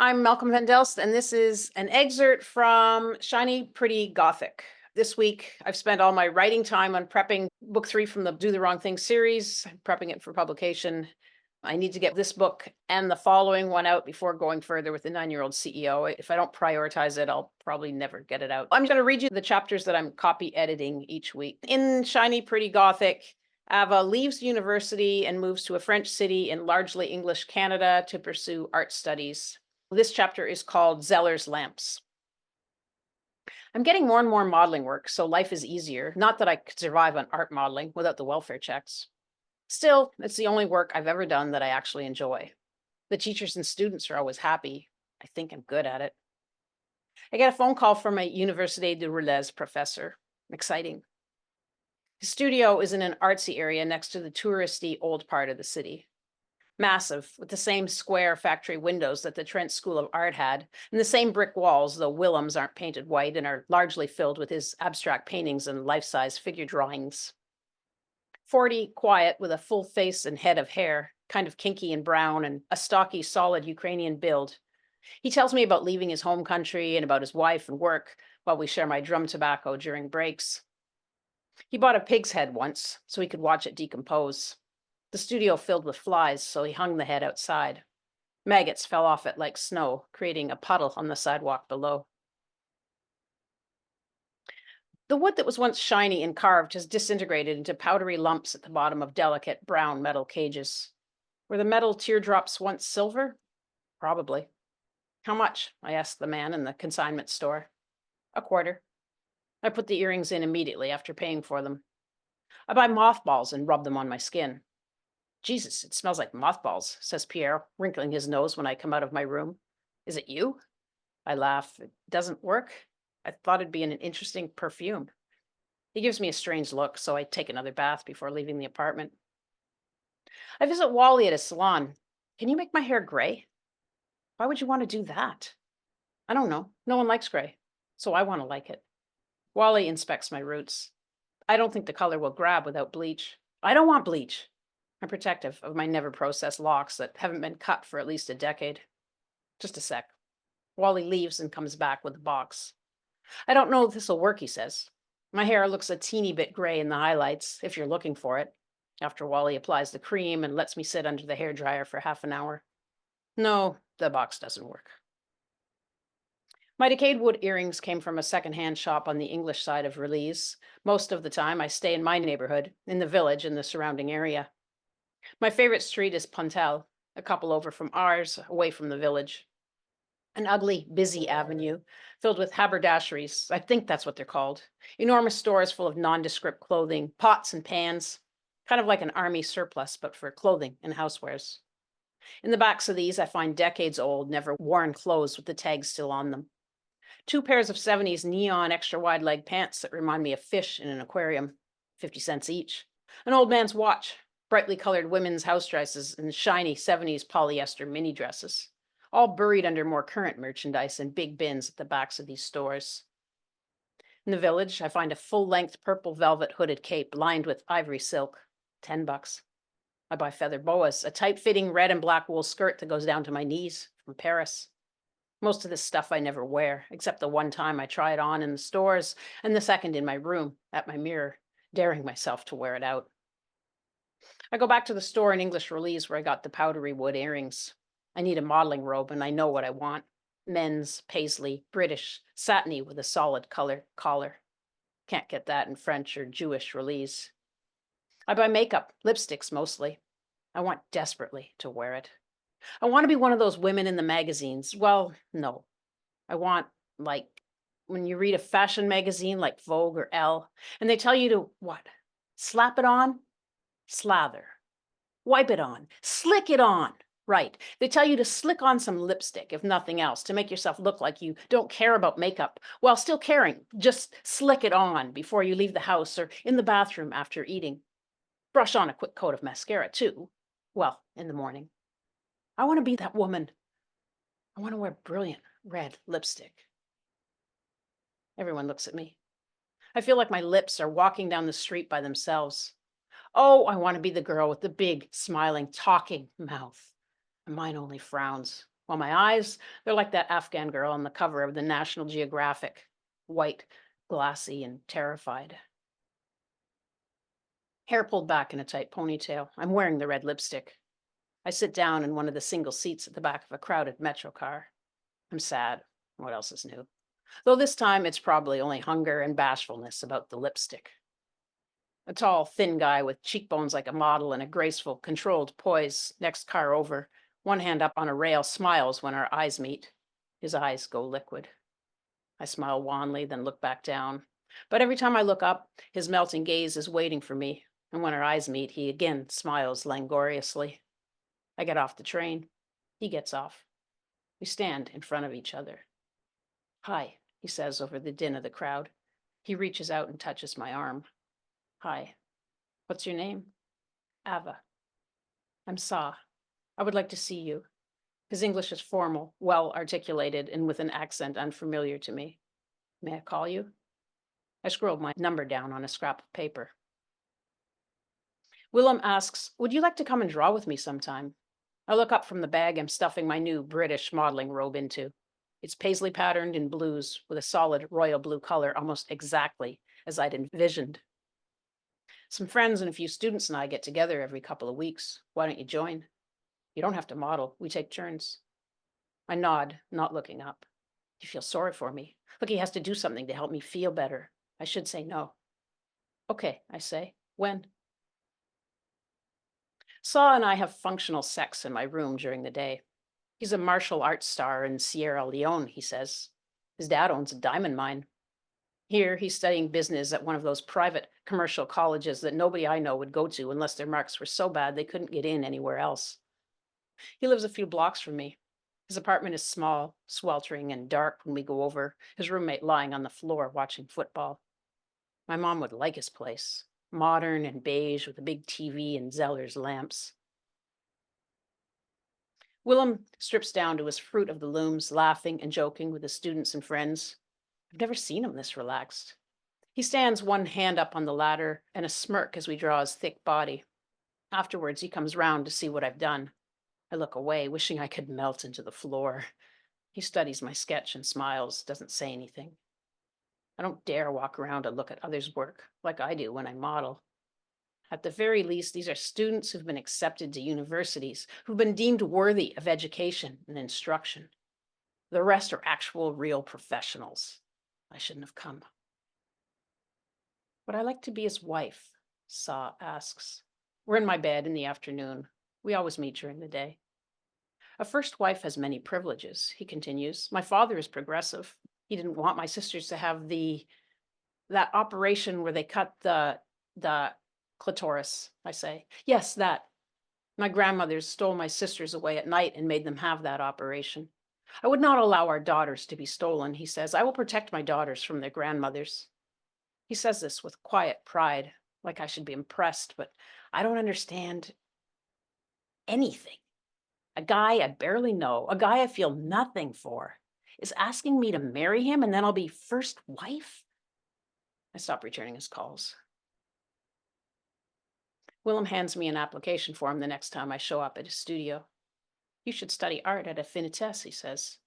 I'm Malcolm Van Delst, and this is an excerpt from Shiny Pretty Gothic. This week, I've spent all my writing time on prepping book 3 from the Do the Wrong Thing series, prepping it for publication. I need to get this book and the following one out before going further with the 9-year-old CEO. If I don't prioritize it, I'll probably never get it out. I'm going to read you the chapters that I'm copy editing each week. In Shiny Pretty Gothic, Ava leaves university and moves to a French city in largely English Canada to pursue art studies. This chapter is called Zellers Lamps. I'm getting more and more modeling work, so life is easier. Not that I could survive on art modeling without the welfare checks. Still, it's the only work I've ever done that I actually enjoy. The teachers and students are always happy. I think I'm good at it. I get a phone call from a Université de Rouliesse professor. Exciting. His studio is in an artsy area next to the touristy old part of the city. Massive, with the same square factory windows that the Trent School of Art had, and the same brick walls, though Willem's aren't painted white and are largely filled with his abstract paintings and life-size figure drawings. 40, quiet, with a full face and head of hair, kind of kinky and brown, and a stocky, solid Ukrainian build. He tells me about leaving his home country and about his wife and work while we share my drum tobacco during breaks. He bought a pig's head once so he could watch it decompose. The studio filled with flies, so he hung the head outside. Maggots fell off it like snow, creating a puddle on the sidewalk below. The wood that was once shiny and carved has disintegrated into powdery lumps at the bottom of delicate brown metal cages. Were the metal teardrops once silver? Probably. How much? I asked the man in the consignment store. A quarter. I put the earrings in immediately after paying for them. I buy mothballs and rub them on my skin. Jesus, it smells like mothballs, says Pierre, wrinkling his nose when I come out of my room. Is it you? I laugh. It doesn't work? I thought it'd be an interesting perfume. He gives me a strange look, so I take another bath before leaving the apartment. I visit Wally at his salon. Can you make my hair gray? Why would you want to do that? I don't know. No one likes gray, so I want to like it. Wally inspects my roots. I don't think the color will grab without bleach. I don't want bleach. I'm protective of my never processed locks that haven't been cut for at least a decade. Just a sec. Wally leaves and comes back with a box. I don't know if this will work, he says. My hair looks a teeny bit gray in the highlights, if you're looking for it, after Wally applies the cream and lets me sit under the hairdryer for half an hour. No, the box doesn't work. My decayed wood earrings came from a secondhand shop on the English side of Rouliesse. Most of the time, I stay in my neighborhood, in the village and the surrounding area. My favorite street is Pontel, a couple over from ours, away from the village. An ugly, busy avenue filled with haberdasheries. I think that's what they're called. Enormous stores full of nondescript clothing, pots and pans, kind of like an army surplus, but for clothing and housewares. In the backs of these, I find decades old, never worn clothes with the tags still on them. 2 pairs of 70s neon extra wide leg pants that remind me of fish in an aquarium, 50 cents each. An old man's watch, brightly colored women's house dresses, and shiny 70s polyester mini dresses, all buried under more current merchandise in big bins at the backs of these stores. In the village, I find a full-length purple velvet hooded cape lined with ivory silk, $10. I buy feather boas, a tight-fitting red and black wool skirt that goes down to my knees from Paris. Most of this stuff I never wear, except the one time I try it on in the stores and the second in my room, at my mirror, daring myself to wear it out. I go back to the store in English Rouliesse where I got the powdery wood earrings. I need a modeling robe and I know what I want. Men's, paisley, British, satiny with a solid color collar. Can't get that in French or Jewish Rouliesse. I buy makeup, lipsticks mostly. I want desperately to wear it. I want to be one of those women in the magazines. Well, no. I want, like, when you read a fashion magazine like Vogue or Elle, and they tell you to, what? Slap it on? Slather. Wipe it on. Slick it on. Right. They tell you to slick on some lipstick, if nothing else, to make yourself look like you don't care about makeup, while still caring. Just slick it on before you leave the house or in the bathroom after eating. Brush on a quick coat of mascara, too. Well, in the morning. I want to be that woman. I want to wear brilliant red lipstick. Everyone looks at me. I feel like my lips are walking down the street by themselves. Oh, I want to be the girl with the big, smiling, talking mouth. And mine only frowns. While my eyes, they're like that Afghan girl on the cover of the National Geographic, white, glassy, and terrified. Hair pulled back in a tight ponytail. I'm wearing the red lipstick. I sit down in one of the single seats at the back of a crowded metro car. I'm sad. What else is new? Though this time it's probably only hunger and bashfulness about the lipstick. A tall, thin guy with cheekbones like a model and a graceful, controlled poise, next car over, one hand up on a rail, smiles when our eyes meet. His eyes go liquid. I smile wanly, then look back down. But every time I look up, his melting gaze is waiting for me, and when our eyes meet, he again smiles languorously. I get off the train. He gets off. We stand in front of each other. Hi, he says over the din of the crowd. He reaches out and touches my arm. Hi. What's your name? Ava. I'm Sa. I would like to see you. His English is formal, well articulated, and with an accent unfamiliar to me. May I call you? I scrolled my number down on a scrap of paper. Willem asks, would you like to come and draw with me sometime? I look up from the bag I'm stuffing my new British modeling robe into. It's paisley patterned in blues with a solid royal blue color, almost exactly as I'd envisioned. Some friends and a few students and I get together every couple of weeks. Why don't you join? You don't have to model. We take turns. I nod, not looking up. You feel sorry for me. Look, he has to do something to help me feel better. I should say no. Okay, I say. When? Saw and I have functional sex in my room during the day. He's a martial arts star in Sierra Leone, he says. His dad owns a diamond mine. Here, he's studying business at one of those private commercial colleges that nobody I know would go to unless their marks were so bad they couldn't get in anywhere else. He lives a few blocks from me. His apartment is small, sweltering, and dark when we go over, his roommate lying on the floor watching football. My mom would like his place. Modern and beige with a big TV and Zellers lamps. Willem strips down to his fruit of the looms, laughing and joking with his students and friends. I've never seen him this relaxed. He stands one hand up on the ladder and a smirk as we draw his thick body. Afterwards, he comes round to see what I've done. I look away, wishing I could melt into the floor. He studies my sketch and smiles, doesn't say anything. I don't dare walk around and look at others' work like I do when I model. At the very least, these are students who've been accepted to universities, who've been deemed worthy of education and instruction. The rest are actual, real professionals. I shouldn't have come. Would I like to be his wife? Sa asks. We're in my bed in the afternoon. We always meet during the day. A first wife has many privileges, he continues. My father is progressive. He didn't want my sisters to have that operation where they cut the clitoris, I say. Yes, that. My grandmothers stole my sisters away at night and made them have that operation. I would not allow our daughters to be stolen, he says. I will protect my daughters from their grandmothers. He says this with quiet pride, like I should be impressed, but I don't understand anything. A guy I barely know, a guy I feel nothing for, is asking me to marry him and then I'll be first wife? I stop returning his calls. Willem hands me an application form the next time I show up at his studio. You should study art at Affinites, he says.